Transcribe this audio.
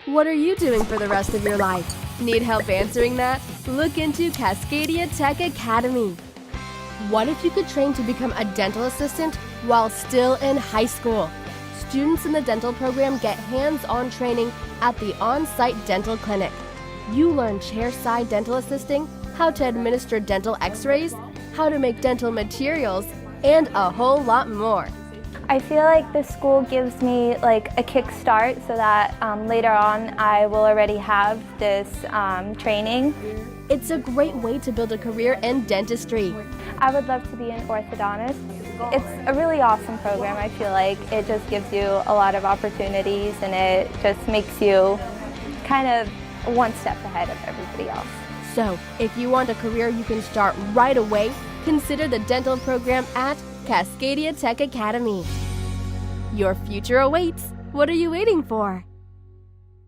What are you doing for the rest of your life? Need help answering that? Look into Cascadia Tech Academy. What if you could train to become a dental assistant while still in high school? Students in the dental program get hands-on training at the on-site dental clinic. You learn chair-side dental assisting, how to administer dental x-rays, how to make dental materials, and a whole lot more. I feel like this school gives me like a kickstart so that later on I will already have this training. It's a great way to build a career in dentistry. I would love to be an orthodontist. It's a really awesome program. I feel like it just gives you a lot of opportunities and it just makes you kind of one step ahead of everybody else. So, if you want a career you can start right away, consider the dental program at Cascadia Tech Academy. Your future awaits. What are you waiting for?